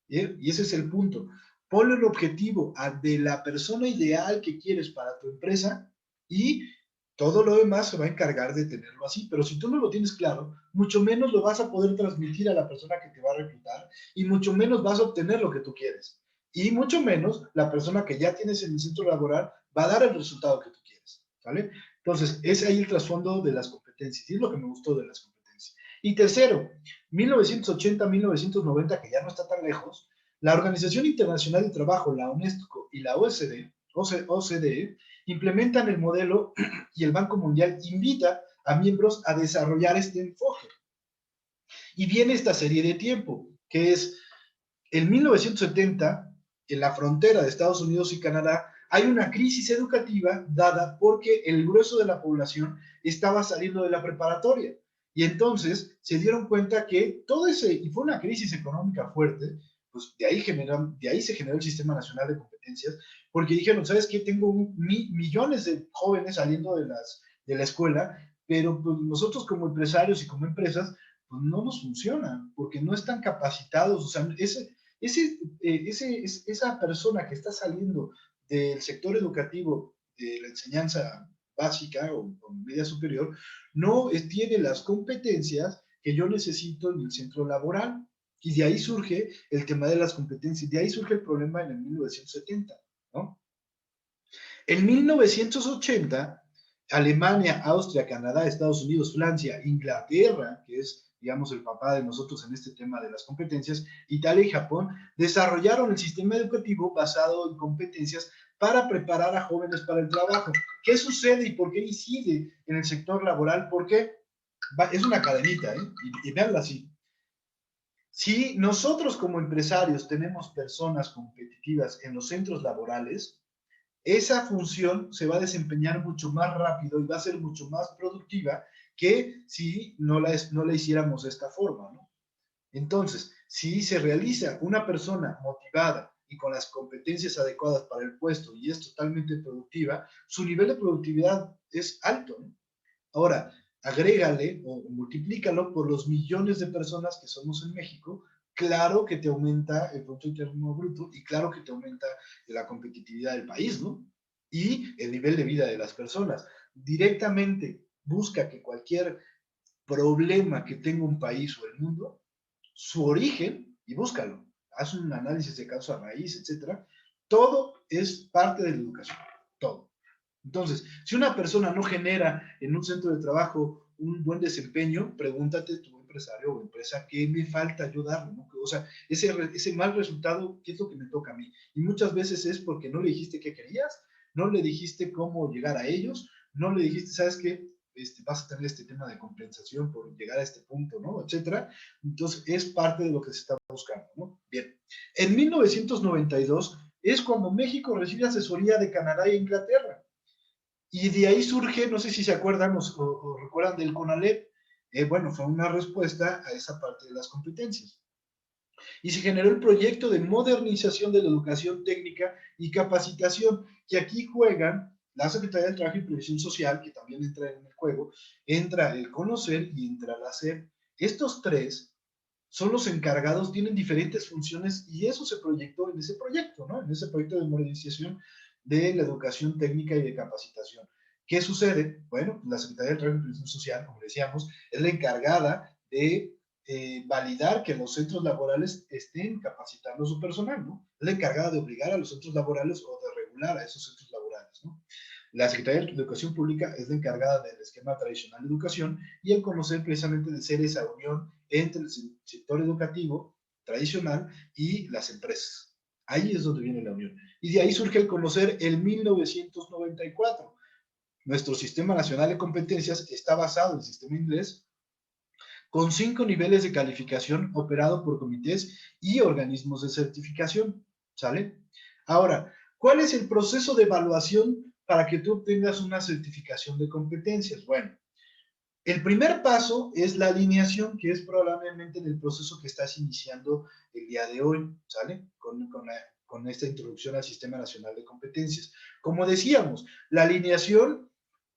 Y ese es el punto. Ponle un objetivo de la persona ideal que quieres para tu empresa y todo lo demás se va a encargar de tenerlo así. Pero si tú no lo tienes claro, mucho menos lo vas a poder transmitir a la persona que te va a reclutar y mucho menos vas a obtener lo que tú quieres. y mucho menos la persona que ya tienes en el centro laboral va a dar el resultado que tú quieres, ¿vale? Entonces, es ahí el trasfondo de las competencias, y es lo que me gustó de las competencias. Y tercero, 1980-1990, que ya no está tan lejos, la Organización Internacional del Trabajo, la UNESCO y la OCDE implementan el modelo y el Banco Mundial invita a miembros a desarrollar este enfoque. Y viene esta serie de tiempo, que es en 1970, en la frontera de Estados Unidos y Canadá, hay una crisis educativa dada porque el grueso de la población estaba saliendo de la preparatoria. Y entonces se dieron cuenta que todo ese, y fue una crisis económica fuerte, pues de ahí se generó el Sistema Nacional de Competencias, porque dijeron, ¿sabes qué? Tengo millones de jóvenes saliendo de la escuela, pero pues nosotros como empresarios y como empresas, pues no nos funciona, porque no están capacitados, o sea, esa persona que está saliendo del sector educativo, de la enseñanza básica o media superior, no tiene las competencias que yo necesito en el centro laboral. Y de ahí surge el tema de las competencias, de ahí surge el problema en el 1970, ¿no? En 1980, Alemania, Austria, Canadá, Estados Unidos, Francia, Inglaterra, que es, digamos, el papá de nosotros en este tema de las competencias, Italia y Japón, desarrollaron el sistema educativo basado en competencias para preparar a jóvenes para el trabajo. ¿Qué sucede y por qué incide en el sector laboral? Porque es una cadenita, ¿eh? Y veanla así. Si nosotros como empresarios tenemos personas competitivas en los centros laborales, esa función se va a desempeñar mucho más rápido y va a ser mucho más productiva que si no la hiciéramos de esta forma, ¿no? Entonces, si se realiza una persona motivada y con las competencias adecuadas para el puesto y es totalmente productiva, su nivel de productividad es alto, ¿no? Ahora, agrégale o multiplícalo por los millones de personas que somos en México, claro que te aumenta el Producto Interno Bruto y claro que te aumenta la competitividad del país, ¿no? Y el nivel de vida de las personas. Directamente busca que cualquier problema que tenga un país o el mundo, su origen, y búscalo, haz un análisis de causa raíz, etcétera, todo es parte de la educación, todo. Entonces, si una persona no genera en un centro de trabajo un buen desempeño, pregúntate tu empresario o empresa, ¿qué me falta yo darle? ¿No? O sea, ese mal resultado, ¿qué es lo que me toca a mí? Y muchas veces es porque no le dijiste qué querías, no le dijiste cómo llegar a ellos, no le dijiste, ¿sabes qué? Vas a tener este tema de compensación por llegar a este punto, ¿no? Etcétera. Entonces, es parte de lo que se está buscando, ¿no? Bien. En 1992 es cuando México recibe asesoría de Canadá e Inglaterra. Y de ahí surge, no sé si se acuerdan o recuerdan del CONALEP, bueno, fue una respuesta a esa parte de las competencias. Y se generó el proyecto de modernización de la educación técnica y capacitación, que aquí juegan la Secretaría del Trabajo y Previsión Social, que también entra en el juego, entra el CONOCER y entra la SEP. Estos tres son los encargados, tienen diferentes funciones y eso se proyectó en ese proyecto, ¿no? En ese proyecto de modernización de la educación técnica y de capacitación. ¿Qué sucede? Bueno, la Secretaría del Trabajo y Previsión Social, como decíamos, es la encargada de validar que los centros laborales estén capacitando a su personal, ¿no? Es la encargada de obligar a los centros laborales o de regular a esos centros laborales, ¿no? La Secretaría de Educación Pública es la encargada del esquema tradicional de educación y el conocer precisamente de ser esa unión entre el sector educativo tradicional y las empresas. Ahí es donde viene la unión. Y de ahí surge el conocer el 1994. Nuestro Sistema Nacional de Competencias está basado en el sistema inglés con 5 niveles de calificación operado por comités y organismos de certificación. ¿Sale? Ahora, ¿cuál es el proceso de evaluación para que tú obtengas una certificación de competencias? Bueno, el primer paso es la alineación, que es probablemente en el proceso que estás iniciando el día de hoy, ¿sale? Con esta introducción al Sistema Nacional de Competencias. Como decíamos, la alineación,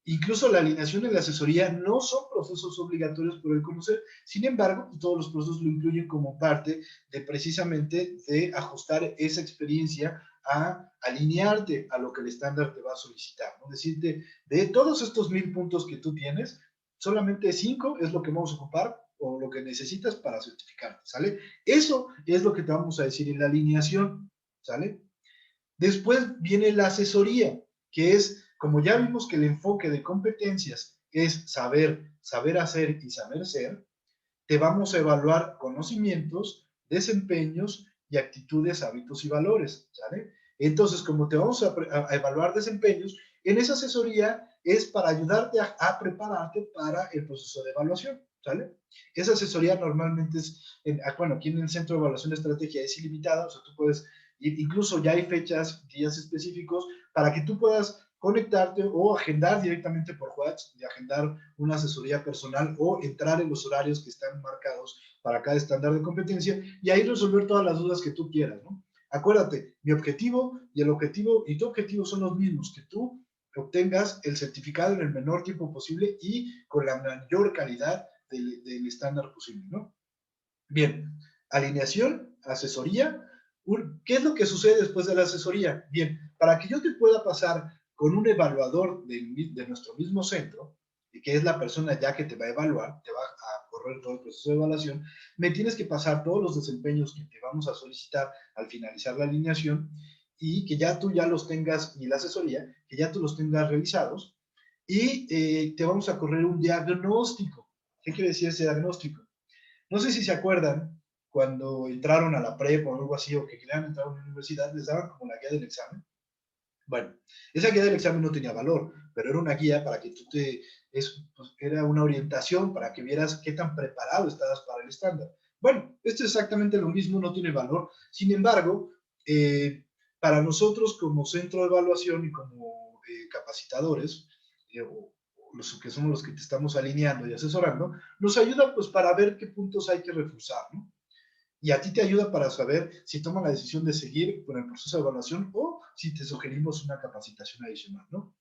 incluso la alineación y la asesoría, no son procesos obligatorios por el conocer. Sin embargo, todos los procesos lo incluyen como parte de precisamente de ajustar esa experiencia a alinearte a lo que el estándar te va a solicitar, ¿no? Decirte, de todos estos 1000 puntos que tú tienes, solamente 5 es lo que vamos a ocupar o lo que necesitas para certificarte, ¿sale? Eso es lo que te vamos a decir en la alineación, ¿sale? Después viene la asesoría, que es, como ya vimos que el enfoque de competencias es saber, saber hacer y saber ser, te vamos a evaluar conocimientos, desempeños y actitudes, hábitos y valores, ¿sale? Entonces, como te vamos a evaluar desempeños, en esa asesoría es para ayudarte a prepararte para el proceso de evaluación, ¿sale? Esa asesoría normalmente es, bueno, aquí en el Centro de Evaluación de Estrategia es ilimitada, o sea, tú puedes, incluso ya hay fechas, días específicos, para que tú puedas conectarte o agendar directamente por WhatsApp, de agendar una asesoría personal o entrar en los horarios que están marcados para cada estándar de competencia y ahí resolver todas las dudas que tú quieras, ¿no? Acuérdate, mi objetivo y el objetivo y tu objetivo son los mismos, que tú obtengas el certificado en el menor tiempo posible y con la mayor calidad del estándar posible, ¿no? Bien, alineación, asesoría. ¿Qué es lo que sucede después de la asesoría? Bien, para que yo te pueda pasar con un evaluador de nuestro mismo centro, que es la persona ya que te va a evaluar, te va a correr todo el proceso de evaluación, me tienes que pasar todos los desempeños que te vamos a solicitar al finalizar la alineación y que ya tú ya los tengas, y la asesoría, que ya tú los tengas revisados y te vamos a correr un diagnóstico. ¿Qué quiere decir ese diagnóstico? No sé si se acuerdan cuando entraron a la prepa o algo así, o que querían entrar a una universidad, les daban como la guía del examen. Bueno, esa guía del examen no tenía valor, pero era una guía para que tú pues, era una orientación para que vieras qué tan preparado estabas para el estándar. Bueno, esto es exactamente lo mismo, no tiene valor. Sin embargo, para nosotros como centro de evaluación y como capacitadores, o los que somos los que te estamos alineando y asesorando, nos ayuda pues para ver qué puntos hay que reforzar, ¿no? Y a ti te ayuda para saber si toman la decisión de seguir con el proceso de evaluación o si te sugerimos una capacitación adicional, ¿no?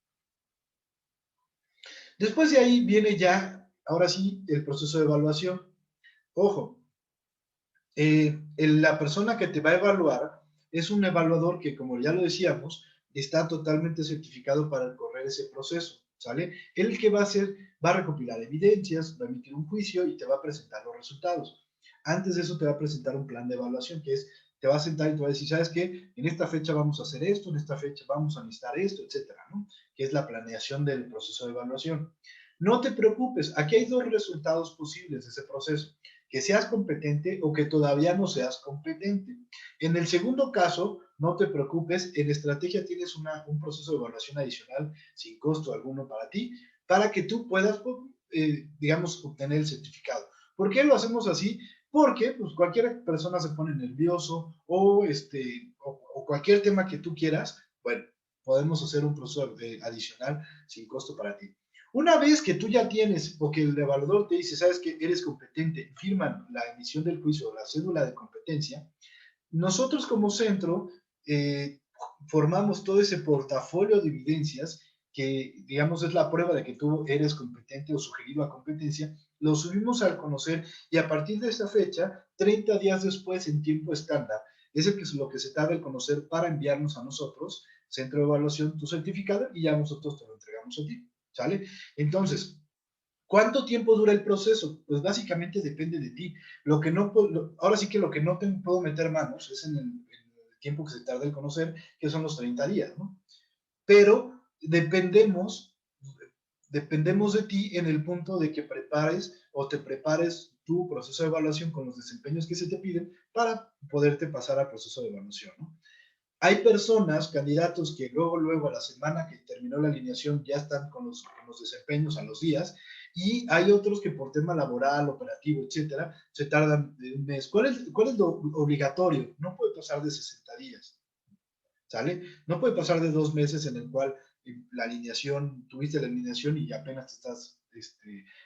Después de ahí viene ya, ahora sí, el proceso de evaluación. Ojo, la persona que te va a evaluar es un evaluador que, como ya lo decíamos, está totalmente certificado para correr ese proceso, ¿sale? El que va a hacer, va a recopilar evidencias, va a emitir un juicio y te va a presentar los resultados. Antes de eso te va a presentar un plan de evaluación, que es, te va a sentar y te va a decir, ¿sabes qué? En esta fecha vamos a hacer esto, en esta fecha vamos a necesitar esto, etcétera, ¿no? Que es la planeación del proceso de evaluación. No te preocupes, aquí hay dos resultados posibles de ese proceso, que seas competente o que todavía no seas competente. En el segundo caso, no te preocupes, en estrategia tienes un proceso de evaluación adicional sin costo alguno para ti, para que tú puedas, digamos, obtener el certificado. ¿Por qué lo hacemos así? Porque pues, cualquier persona se pone nervioso o cualquier tema que tú quieras, bueno, podemos hacer un proceso adicional sin costo para ti. Una vez que tú ya tienes, o que el evaluador te dice, sabes que eres competente, firman la emisión del juicio o la cédula de competencia, nosotros como centro formamos todo ese portafolio de evidencias que, digamos, es la prueba de que tú eres competente o sugerido a competencia, lo subimos al conocer y a partir de esa fecha, 30 días después, en tiempo estándar, es lo que se tarda el conocer para enviarnos a nosotros, centro de evaluación, tu certificado y ya nosotros te lo entregamos a ti, ¿sale? Entonces, ¿cuánto tiempo dura el proceso? Pues básicamente depende de ti. Lo que no, ahora sí que lo que no te puedo meter manos es en el tiempo que se tarda en conocer, que son los 30 días, ¿no? Pero dependemos de ti en el punto de que prepares o te prepares tu proceso de evaluación con los desempeños que se te piden para poderte pasar al proceso de evaluación, ¿no? Hay personas, candidatos, que luego a la semana que terminó la alineación ya están con los desempeños a los días, y hay otros que por tema laboral, operativo, etcétera, se tardan de un mes. ¿Cuál es lo obligatorio? No puede pasar de 60 días, ¿sale? No puede pasar de 2 meses en el cual la alineación, tuviste la alineación y apenas te estás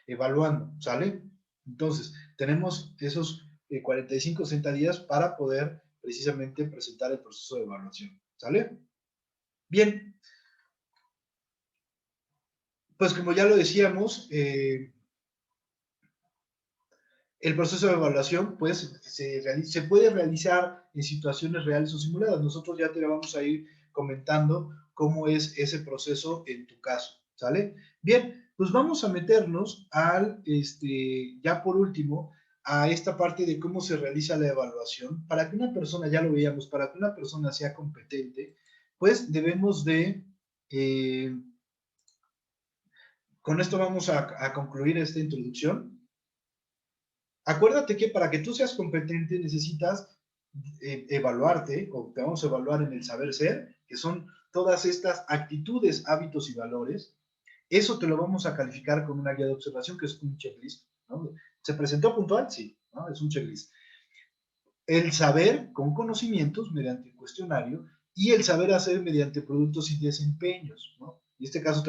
evaluando, ¿sale? Entonces, tenemos esos 45, 60 días para poder precisamente presentar el proceso de evaluación, ¿sale? Bien, pues como ya lo decíamos, el proceso de evaluación pues se puede realizar en situaciones reales o simuladas. Nosotros ya te vamos a ir comentando cómo es ese proceso en tu caso, ¿sale? Bien, pues vamos a meternos ya por último, a esta parte de cómo se realiza la evaluación, para que una persona, ya lo veíamos, para que una persona sea competente, pues debemos de, con esto vamos a concluir esta introducción. Acuérdate que para que tú seas competente necesitas evaluarte, o te vamos a evaluar en el saber ser, que son todas estas actitudes, hábitos y valores. Eso te lo vamos a calificar con una guía de observación, que es un checklist, ¿no? ¿Se presentó puntual? Sí, ¿no? Es un checklist. El saber con conocimientos mediante cuestionario y el saber hacer mediante productos y desempeños, ¿no? En este caso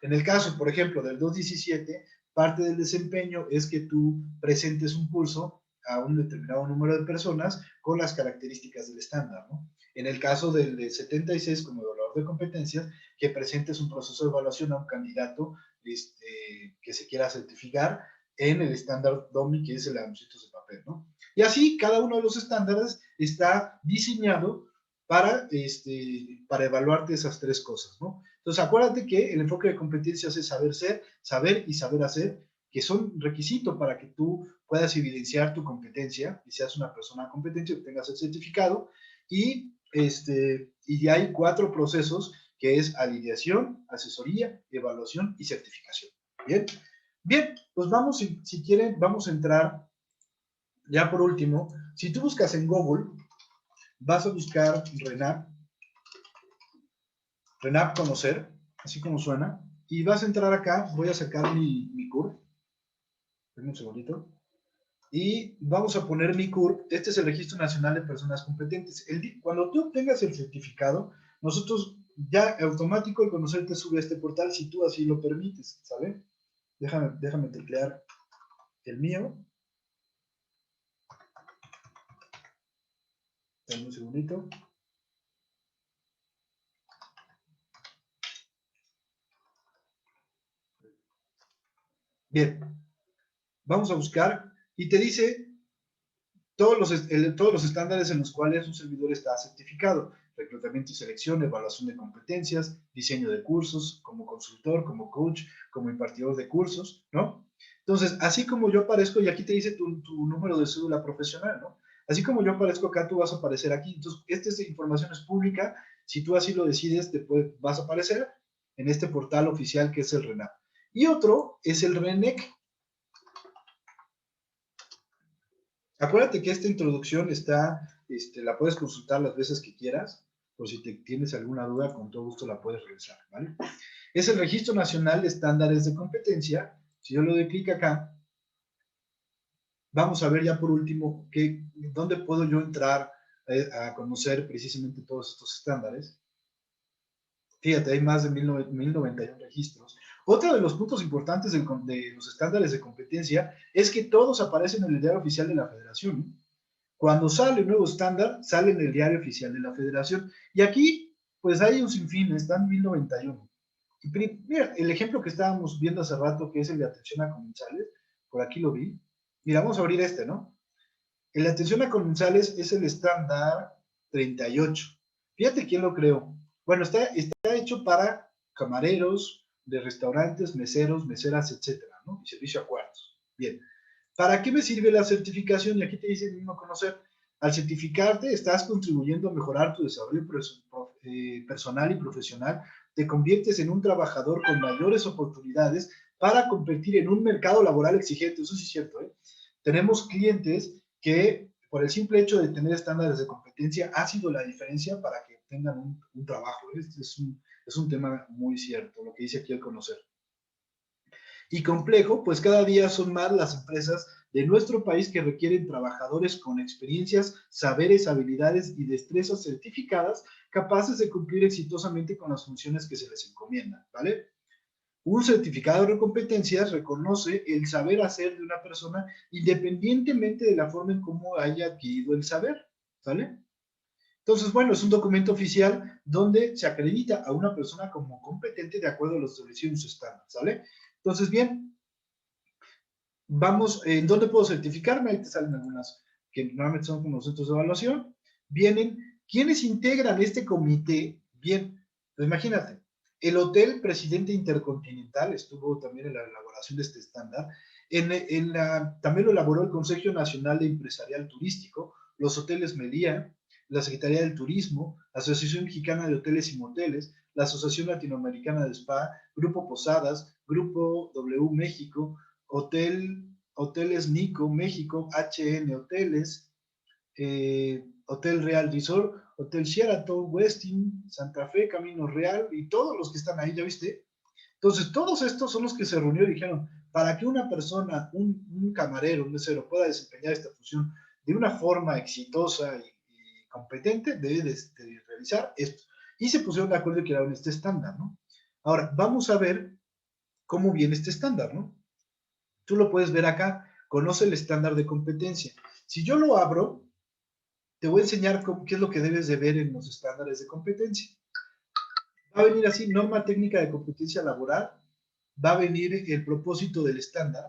en el caso, por ejemplo, del 217, parte del desempeño es que tú presentes un curso a un determinado número de personas con las características del estándar, ¿no? En el caso del de 76, como evaluador de competencias, que presentes un proceso de evaluación a un candidato que se quiera certificar en el estándar DOMI, que es el anuncios de papel, ¿no? Y así, cada uno de los estándares está diseñado para evaluarte esas tres cosas, ¿no? Entonces, acuérdate que el enfoque de competencias es saber ser, saber y saber hacer, que son requisitos para que tú puedas evidenciar tu competencia y seas una persona competente y obtengas el certificado. Y hay 4 procesos, que es alineación, asesoría, evaluación y certificación. Bien, bien, pues vamos, si quieren, vamos a entrar. Ya por último, si tú buscas en Google, vas a buscar RENAP conocer, así como suena, y vas a entrar acá, voy a sacar mi CURP, un segundito, y vamos a poner mi CURP. Este es el Registro Nacional de Personas Competentes. Cuando tú obtengas el certificado, nosotros ya automático el conocer te sube a este portal si tú así lo permites, ¿sale? Déjame teclear el mío. Dame un segundito. Bien, vamos a buscar y te dice todos los estándares en los cuales un servidor está certificado: reclutamiento y selección, evaluación de competencias, diseño de cursos, como consultor, como coach, como impartidor de cursos, ¿no? Entonces, así como yo aparezco, y aquí te dice tu número de cédula profesional, ¿no? Así como yo aparezco acá, tú vas a aparecer aquí. Entonces, esta información es pública. Si tú así lo decides, vas a aparecer en este portal oficial que es el RENAP. Y otro es el RENEC. Acuérdate que esta introducción la puedes consultar las veces que quieras, por si tienes alguna duda, con todo gusto la puedes revisar, ¿vale? Es el Registro Nacional de Estándares de Competencia. Si yo le doy clic acá, vamos a ver ya por último dónde puedo yo entrar a conocer precisamente todos estos estándares. Fíjate, hay más de 1091 registros. Otro de los puntos importantes de los estándares de competencia es que todos aparecen en el diario oficial de la Federación. Cuando sale un nuevo estándar, sale en el diario oficial de la Federación. Y aquí, pues hay un sinfín, están 1091. Mira, el ejemplo que estábamos viendo hace rato, que es el de atención a comensales, por aquí lo vi. Mira, vamos a abrir ¿no? El de atención a comensales es el estándar 38. Fíjate quién lo creó. Bueno, está hecho para camareros de restaurantes, meseros, meseras, etcétera, ¿no? Y servicio a cuartos. Bien. ¿Para qué me sirve la certificación? Y aquí te dice el mismo conocer. Al certificarte, estás contribuyendo a mejorar tu desarrollo personal y profesional. Te conviertes en un trabajador con mayores oportunidades para competir en un mercado laboral exigente. Eso sí es cierto, ¿eh? Tenemos clientes que, por el simple hecho de tener estándares de competencia, ha sido la diferencia para que tengan un trabajo. Este es un tema muy cierto, lo que dice aquí el conocer. Y complejo, pues cada día son más las empresas de nuestro país que requieren trabajadores con experiencias, saberes, habilidades y destrezas certificadas, capaces de cumplir exitosamente con las funciones que se les encomiendan, ¿vale? Un certificado de competencias reconoce el saber hacer de una persona independientemente de la forma en cómo haya adquirido el saber, ¿vale? Entonces, bueno, es un documento oficial donde se acredita a una persona como competente de acuerdo a los establecidos en su estándar, ¿sale? Entonces, bien, vamos, ¿en dónde puedo certificarme? Ahí te salen algunas que normalmente son como centros de evaluación. Vienen, ¿quiénes integran este comité? Bien, pues imagínate, el Hotel Presidente Intercontinental estuvo también en la elaboración de este estándar. También lo elaboró el Consejo Nacional de Empresarial Turístico, los hoteles Meliá, la Secretaría del Turismo, la Asociación Mexicana de Hoteles y Moteles, la Asociación Latinoamericana de Spa, Grupo Posadas, Grupo W México, Hoteles Nico México, HN Hoteles, Hotel Real Resort, Hotel Sheraton, Westin, Santa Fe, Camino Real y todos los que están ahí, ¿ya viste? Entonces, todos estos son los que se reunieron y dijeron, para que una persona, un camarero, un mesero, pueda desempeñar esta función de una forma exitosa y competente, debe de realizar esto. Y se pusieron de acuerdo que era este estándar, ¿no? Ahora, vamos a ver cómo viene este estándar, ¿no? Tú lo puedes ver acá, conoce el estándar de competencia. Si yo lo abro, te voy a enseñar qué es lo que debes de ver en los estándares de competencia. Va a venir así, norma técnica de competencia laboral, va a venir el propósito del estándar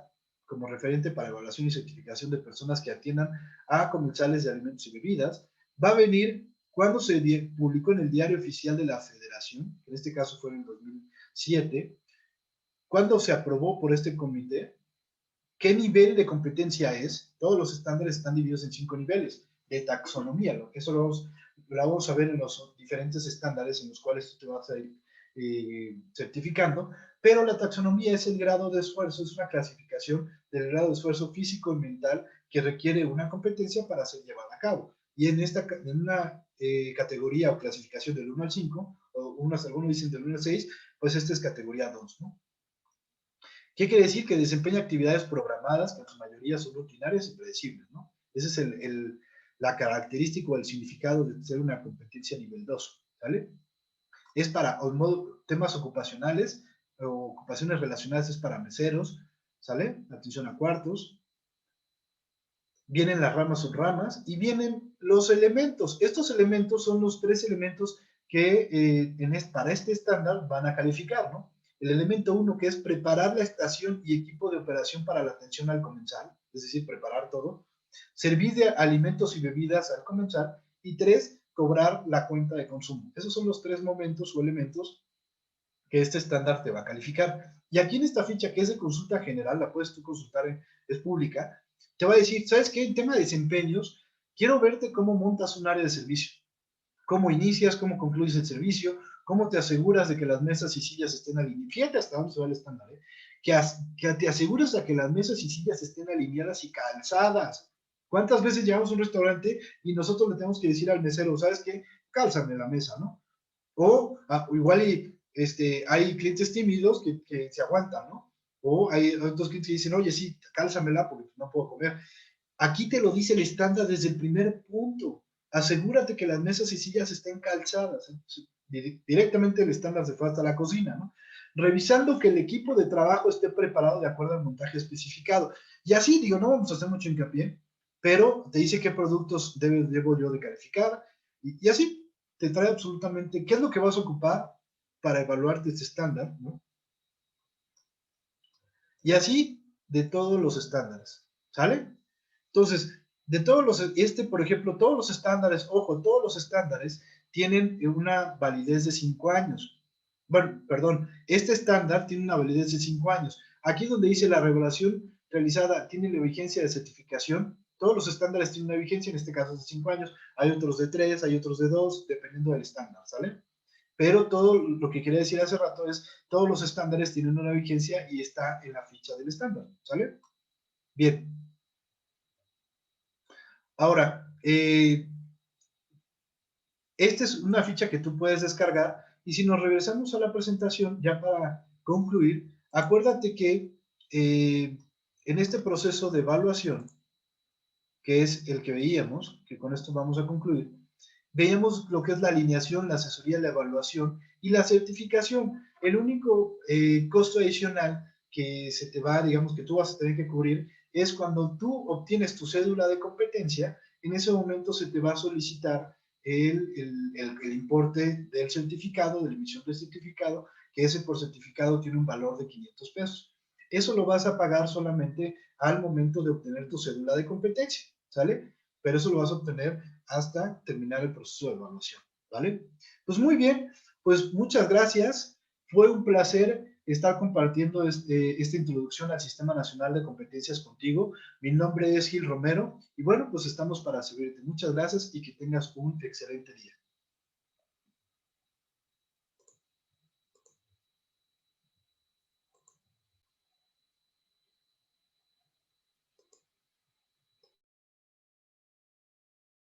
como referente para evaluación y certificación de personas que atiendan a comensales de alimentos y bebidas, va a venir cuando se publicó en el Diario Oficial de la Federación, que en este caso fue en el 2007, cuando se aprobó por este comité, qué nivel de competencia es. Todos los estándares están divididos en 5 niveles de taxonomía, eso lo vamos a ver en los diferentes estándares en los cuales tú te vas a ir certificando, pero la taxonomía es el grado de esfuerzo, es una clasificación del grado de esfuerzo físico y mental que requiere una competencia para ser llevada a cabo. Y en una categoría o clasificación del 1 al 5, o algunos dicen del 1 al 6, pues esta es categoría 2, ¿no? ¿Qué quiere decir? Que desempeña actividades programadas que en su mayoría son rutinarias y predecibles, ¿no? Esa es la característica o el significado de ser una competencia nivel 2, ¿sale? Es para temas ocupacionales o ocupaciones relacionadas, es para meseros, ¿sale? Atención a cuartos. Vienen las ramas, subramas y vienen los elementos. Estos elementos son los 3 elementos que para este estándar van a calificar, ¿no? El elemento 1, que es preparar la estación y equipo de operación para la atención al comensal, es decir, preparar todo. Servir de alimentos y bebidas al comensal. Y 3, cobrar la cuenta de consumo. Esos son los 3 momentos o elementos que este estándar te va a calificar. Y aquí en esta ficha, que es de consulta general, la puedes tú consultar, es pública, te va a decir, ¿sabes qué? En tema de desempeños, quiero verte cómo montas un área de servicio, cómo inicias, cómo concluyes el servicio, cómo te aseguras de que las mesas y sillas estén alineadas. Fíjate hasta dónde se va el estándar, ¿eh? Que te aseguras de que las mesas y sillas estén alineadas y calzadas. ¿Cuántas veces llegamos a un restaurante y nosotros le tenemos que decir al mesero, ¿sabes qué? Cálzame la mesa, ¿no? O igual hay clientes tímidos que se aguantan, ¿no? O hay otros clientes que dicen, oye, sí, cálzamela porque no puedo comer. Aquí te lo dice el estándar desde el primer punto. Asegúrate que las mesas y sillas estén calzadas. Directamente el estándar se fue hasta la cocina, ¿no? Revisando que el equipo de trabajo esté preparado de acuerdo al montaje especificado. Y así, digo, no vamos a hacer mucho hincapié, pero te dice qué productos debo yo de calificar. Y así, te trae absolutamente qué es lo que vas a ocupar para evaluarte este estándar, ¿no? Y así de todos los estándares, ¿sale? Entonces, por ejemplo, todos los estándares, ojo, todos los estándares tienen una validez de 5 años. Bueno, perdón, este estándar tiene una validez de 5 años. Aquí donde dice la regulación realizada tiene la vigencia de certificación, todos los estándares tienen una vigencia, en este caso es de 5 años, hay otros de 3, hay otros de 2, dependiendo del estándar, ¿sale? Pero todo lo que quería decir hace rato es, todos los estándares tienen una vigencia y está en la ficha del estándar, ¿sale? Bien. Ahora, esta es una ficha que tú puedes descargar y si nos regresamos a la presentación, ya para concluir, acuérdate que en este proceso de evaluación, que es el que veíamos, que con esto vamos a concluir, veíamos lo que es la alineación, la asesoría, la evaluación y la certificación. El único costo adicional que se te va, digamos, que tú vas a tener que cubrir, es cuando tú obtienes tu cédula de competencia, en ese momento se te va a solicitar el importe del certificado, de la emisión del certificado, que ese por certificado tiene un valor de 500 pesos. Eso lo vas a pagar solamente al momento de obtener tu cédula de competencia, ¿sale? Pero eso lo vas a obtener hasta terminar el proceso de evaluación, ¿vale? Pues muy bien, pues muchas gracias. Fue un placer estar compartiendo esta introducción al Sistema Nacional de Competencias contigo. Mi nombre es Gil Romero y bueno, pues estamos para servirte. Muchas gracias y que tengas un excelente día.